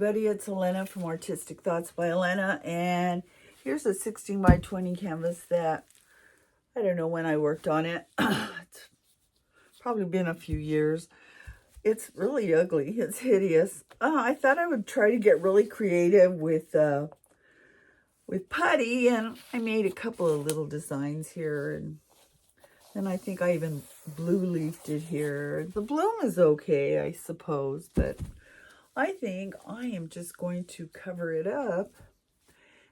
everybody, it's Elena from Artistic Thoughts by Elena, and here's a 16 by 20 canvas that I don't know when I worked on it. It's probably been a few years. It's really ugly. It's hideous. I thought I would try to get really creative with putty, and I made a couple of little designs here, and I think I even blue leafed it here. The bloom is okay, I suppose, but I think I am just going to cover it up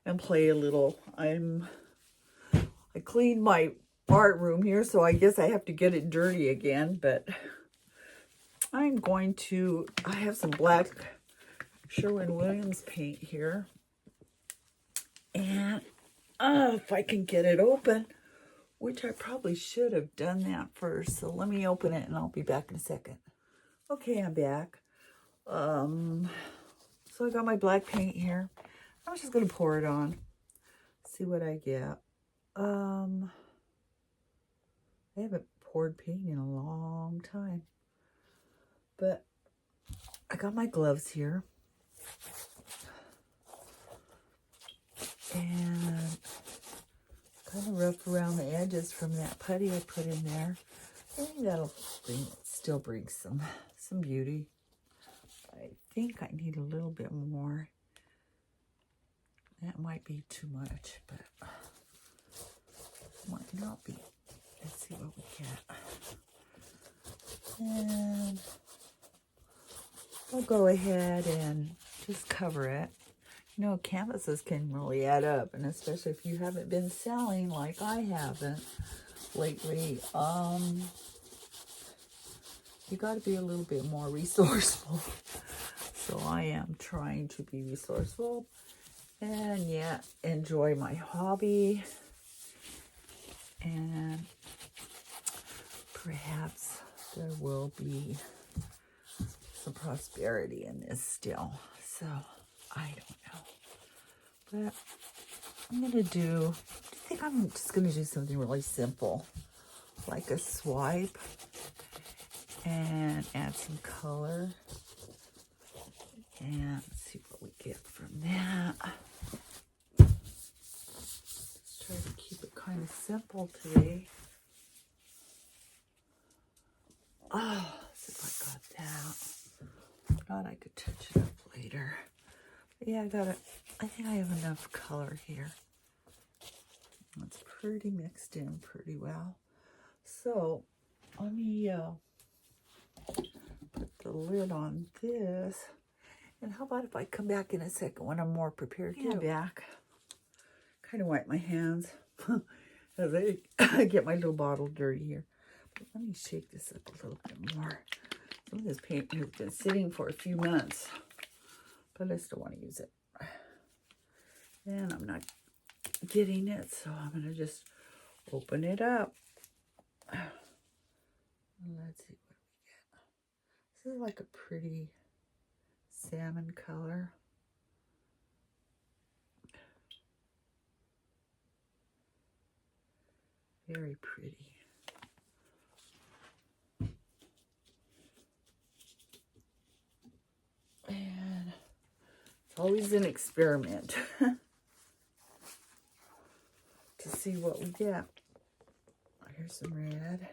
and play a little. I cleaned my art room here, so I guess I have to get it dirty again, but I'm going to, I have some black Sherwin-Williams paint here. And if I can get it open, which I probably should have done that first. So let me open it and I'll be back in a second. Okay, I'm back. So I got my black paint here. I'm just going to pour it on. See what I get. I haven't poured paint in a long time. But I got my gloves here. And kind of rough around the edges from that putty I put in there. I think that'll still bring some beauty. I think I need a little bit more. That might be too much, but might not be. Let's see what we get. And I'll go ahead and just cover it. You know, canvases can really add up, and especially if you haven't been selling like I haven't lately, you got to be a little bit more resourceful. So I am trying to be resourceful and yet enjoy my hobby, and perhaps there will be some prosperity in this still. So I don't know. But I'm going to I think I'm just going to do something really simple, like a swipe, and add some color, and see what we get from that. Let's try to keep it kind of simple today. Oh, see if I got that. Thought I could touch it up later. But yeah, I think I have enough color here. It's pretty mixed in pretty well. So let me put the lid on this. And how about if I come back in a second when I'm more prepared? Yeah, back. Kind of wipe my hands as I get my little bottle dirty here. But let me shake this up a little bit more. Some of this paint has been sitting for a few months, but I still want to use it. And I'm not getting it, so I'm going to just open it up. Let's see what we get. This is like a pretty salmon color. Very pretty. And it's always an experiment to see what we get. Here's some red.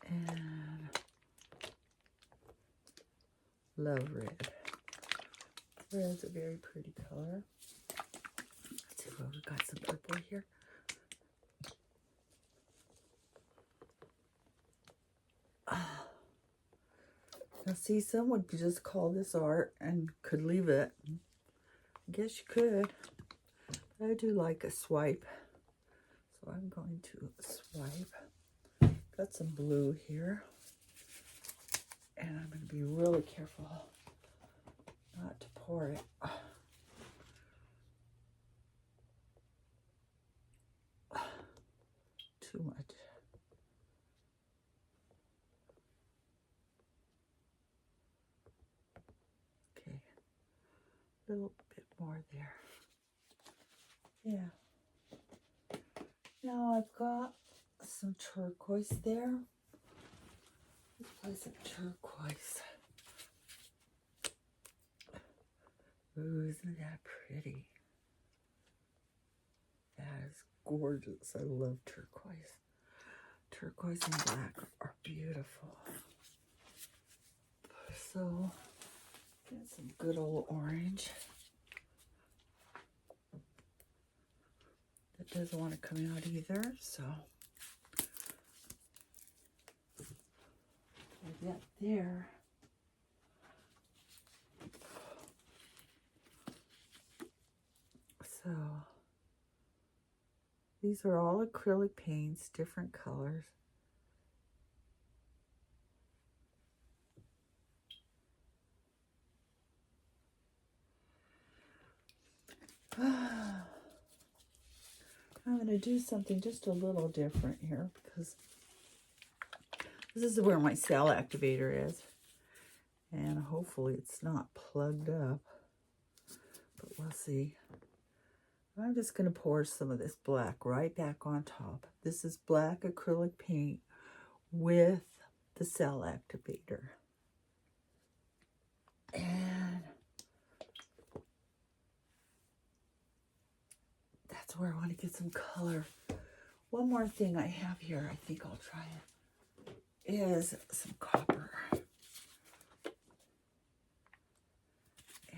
And love red. Red's a very pretty color. Let's see what we've got. Some purple here. Now see, some would just call this art and could leave it. I guess you could. But I do like a swipe. So I'm going to swipe. Got some blue here. And I'm going to be really careful not to pour it. Too much. Okay. A little bit more there. Yeah. Now I've got some turquoise there. Let's play some turquoise. Ooh, isn't that pretty? That is gorgeous. I love turquoise. Turquoise and black are beautiful. So, get some good old orange. That doesn't want to come out either, so put that there. So, these are all acrylic paints, different colors. I'm going to do something just a little different here because this is where my cell activator is. And hopefully it's not plugged up, but we'll see. I'm just going to pour some of this black right back on top. This is black acrylic paint with the cell activator. And that's where I want to get some color. One more thing I have here, I think I'll try it, is some copper.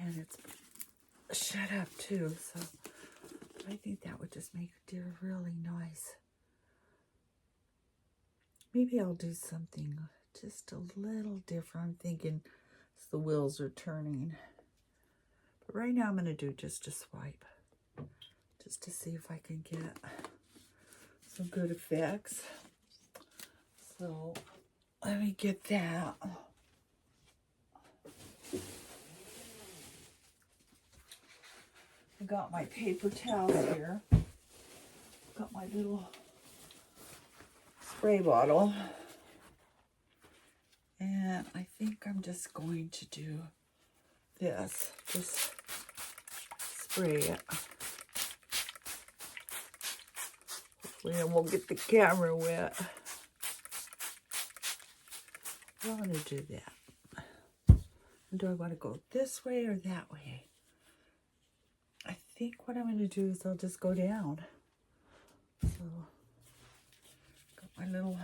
And it's shut up too, so I think that would just make it really nice. Maybe I'll do something just a little different. I'm thinking as the wheels are turning. But right now I'm going to do just a swipe, just to see if I can get some good effects. So let me get that. I got my paper towels here. Got my little spray bottle. And I think I'm just going to do this. Just spray it. Hopefully I won't get the camera wet. I'm going to do that. Do I want to go this way or that way? I think what I'm going to do is I'll just go down. So, got my little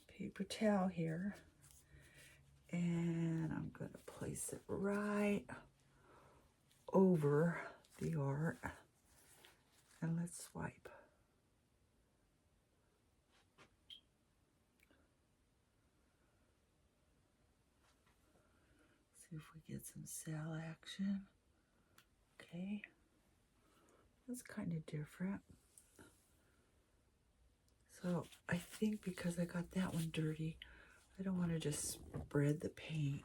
paper towel here. And I'm going to place it right over the art. And let's swipe. See if we get some cell action. Okay. That's kind of different. So I think because I got that one dirty, I don't want to just spread the paint.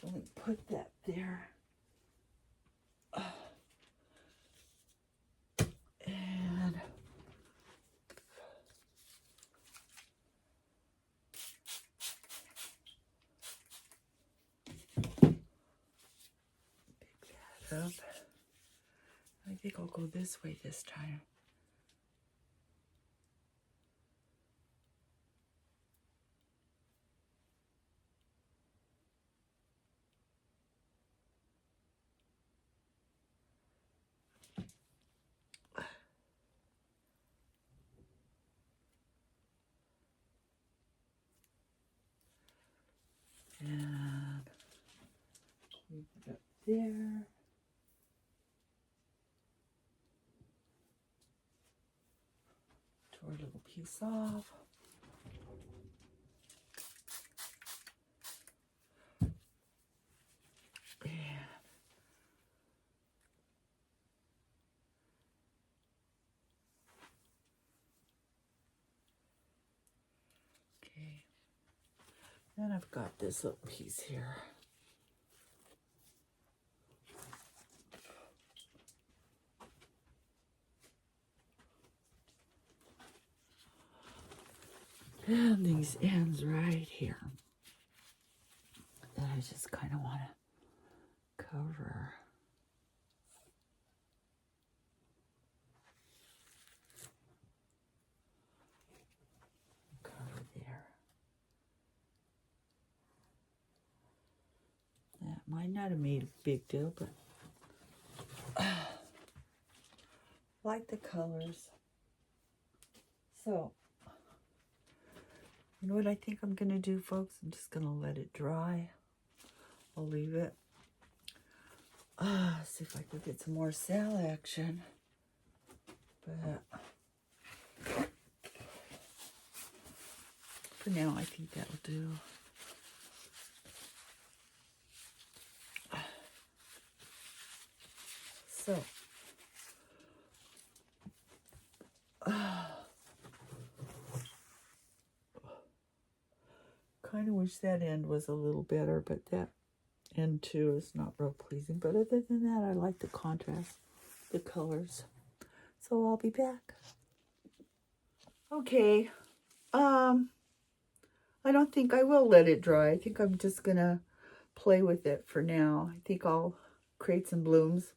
So let me put that there. And pick that up. I think I'll go this way this time. And leave it up there. Tore a little piece off. Okay. Then I've got this little piece here. And these ends right here that I just kind of want to cover. Cover there. That might not have made a big deal, but like the colors. So, you know what I think I'm going to do, folks? I'm just going to let it dry. I'll leave it. See if I can get some more cell action. But for now, I think that'll do. So, kind of wish that end was a little better, but that end too is not real pleasing. But other than that, I like the contrast, the colors. So I'll be back. Okay. I don't think I will let it dry. I think I'm just gonna play with it for now. I think I'll create some blooms.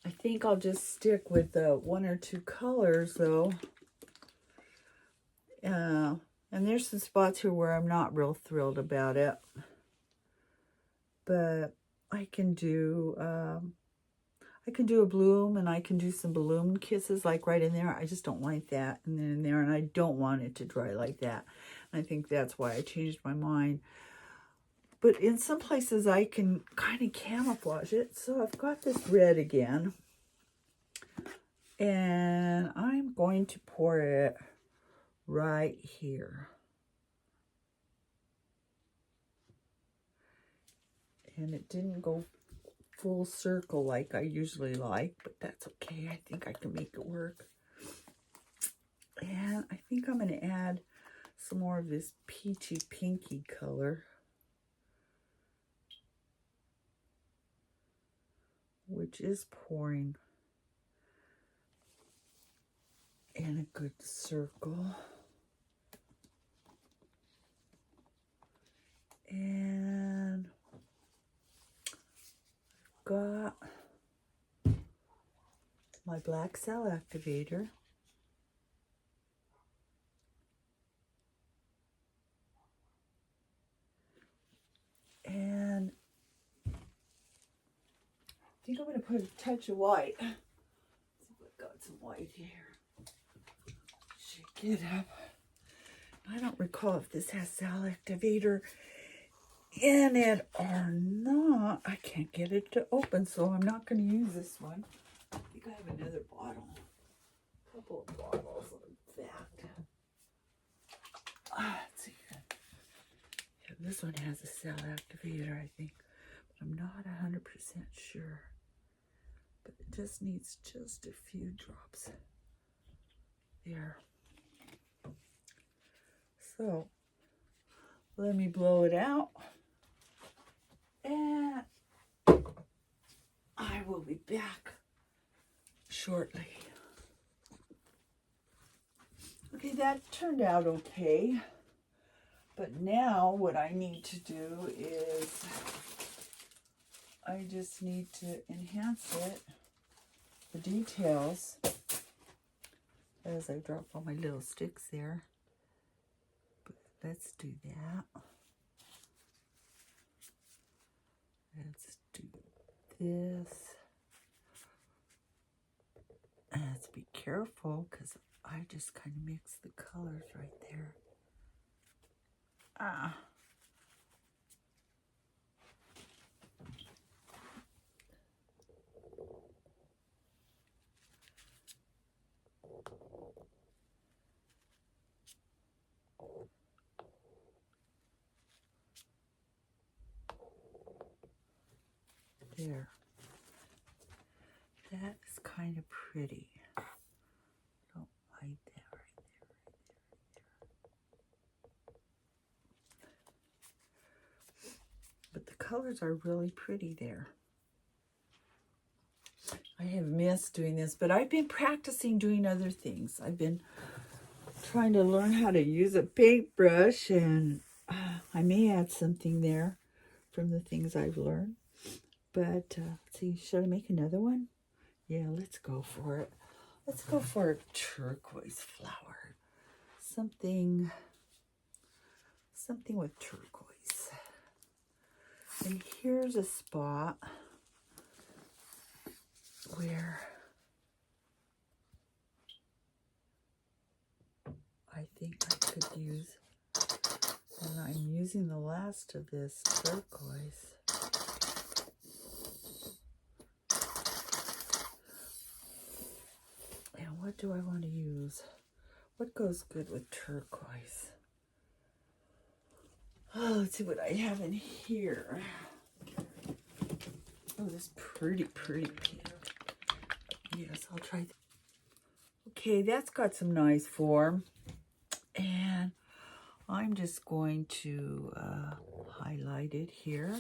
I think I'll just stick with one or two colors though. And there's some spots here where I'm not real thrilled about it. But I can do a bloom, and I can do some balloon kisses like right in there. I just don't like that and then in there, and I don't want it to dry like that. And I think that's why I changed my mind. But in some places I can kind of camouflage it. So I've got this red again. And I'm going to pour it right here. And it didn't go full circle like I usually like, but that's okay. I think I can make it work. And I think I'm going to add some more of this peachy pinky color, which is pouring in a good circle. And I've got my black cell activator. And I think I'm going to put a touch of white. Let's see if I've got some white here. Shake it up. I don't recall if this has cell activator in it or not. I can't get it to open, so I'm not going to use this one. I think I have another bottle. A couple of bottles, in fact. Let's see. Yeah, this one has a cell activator, I think. But I'm not 100% sure. But it just needs just a few drops. There. So, let me blow it out. And I will be back shortly. Okay, that turned out okay. But now what I need to do is I just need to enhance it, the details, as I drop all my little sticks there. But let's do that. Let's do this. And let's be careful because I just kind of mix the colors right there. There. That is kind of pretty. Don't like that right there. But the colors are really pretty there. I have missed doing this, but I've been practicing doing other things. I've been trying to learn how to use a paintbrush, and I may add something there from the things I've learned. But let's see, should I make another one? Yeah, let's go for it. Let's go for a turquoise flower. Something with turquoise. And here's a spot where I think I could use, and I'm using the last of this turquoise. And what do I want to use? What goes good with turquoise? Oh, let's see what I have in here. Oh, this pretty pink. Yes, I'll try that. Okay, that's got some nice form. And I'm just going to highlight it here.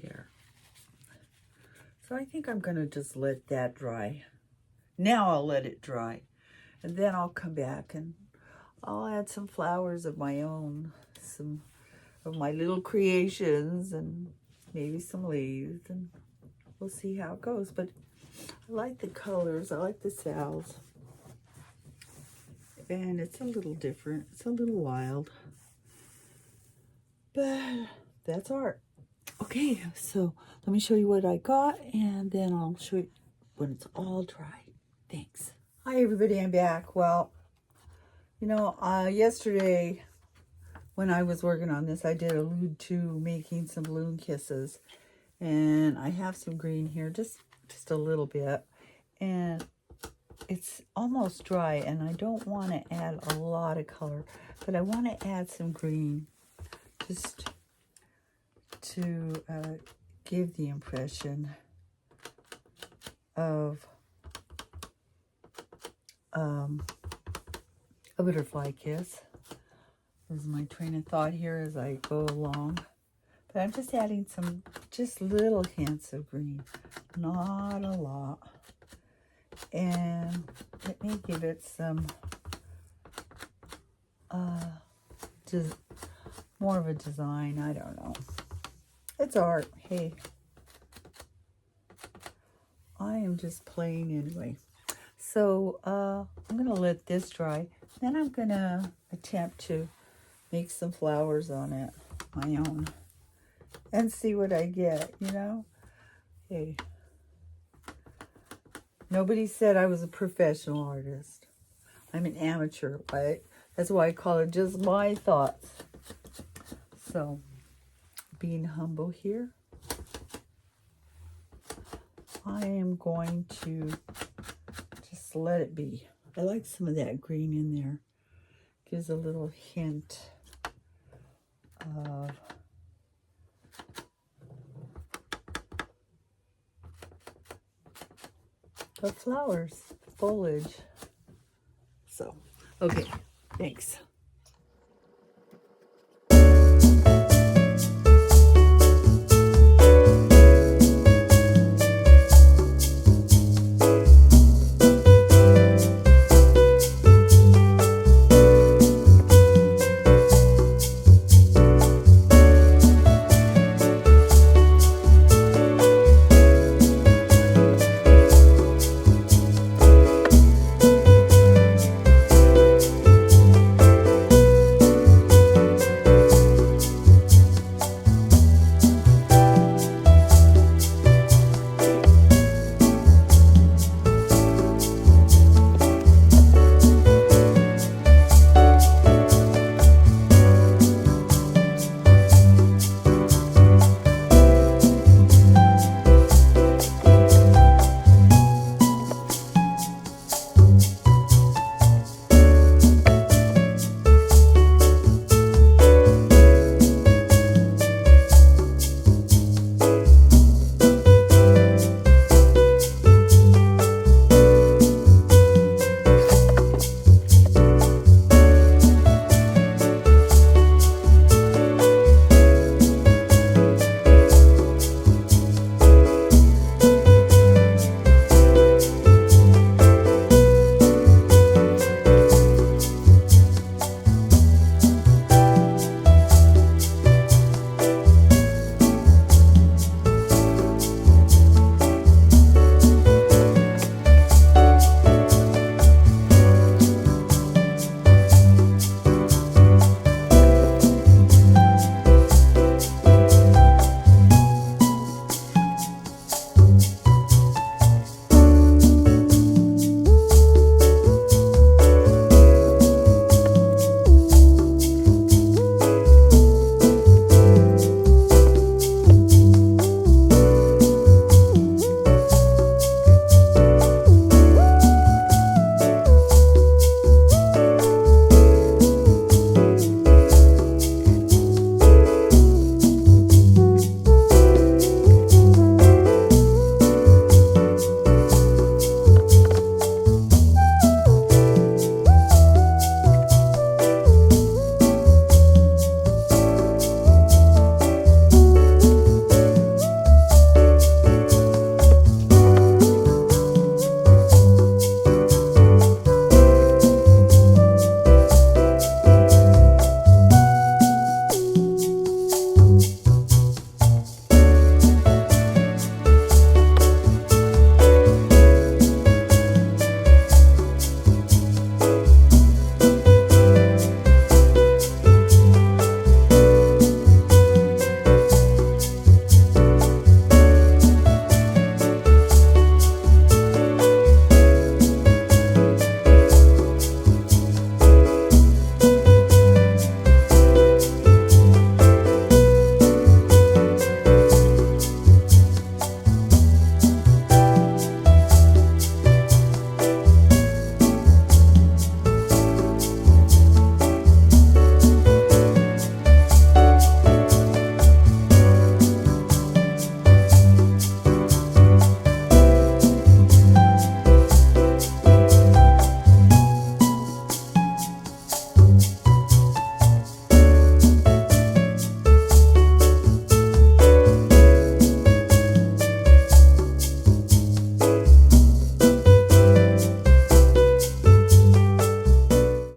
There. So I think I'm going to just let that dry. Now I'll let it dry. And then I'll come back and I'll add some flowers of my own. Some of my little creations and maybe some leaves. And we'll see how it goes. But I like the colors. I like the salves. And it's a little different. It's a little wild. But that's art. Okay, so let me show you what I got, and then I'll show you when it's all dry. Thanks. Hi, everybody. I'm back. Well, you know, yesterday when I was working on this, I did allude to making some balloon kisses. And I have some green here, just a little bit. And it's almost dry, and I don't want to add a lot of color, but I want to add some green just to give the impression of a butterfly kiss. This is my train of thought here as I go along. But I'm just adding some just little hints of green, not a lot. And it may give it some just more of a design. I don't know. It's art. Hey, I am just playing anyway. So I'm gonna let this dry. Then I'm gonna attempt to make some flowers on it, my own, and see what I get. You know, hey. Nobody said I was a professional artist. I'm an amateur, right? That's why I call it just my thoughts. So, being humble here, I am going to just let it be. I like some of that green in there. Gives a little hint of the flowers, foliage. So, okay, thanks.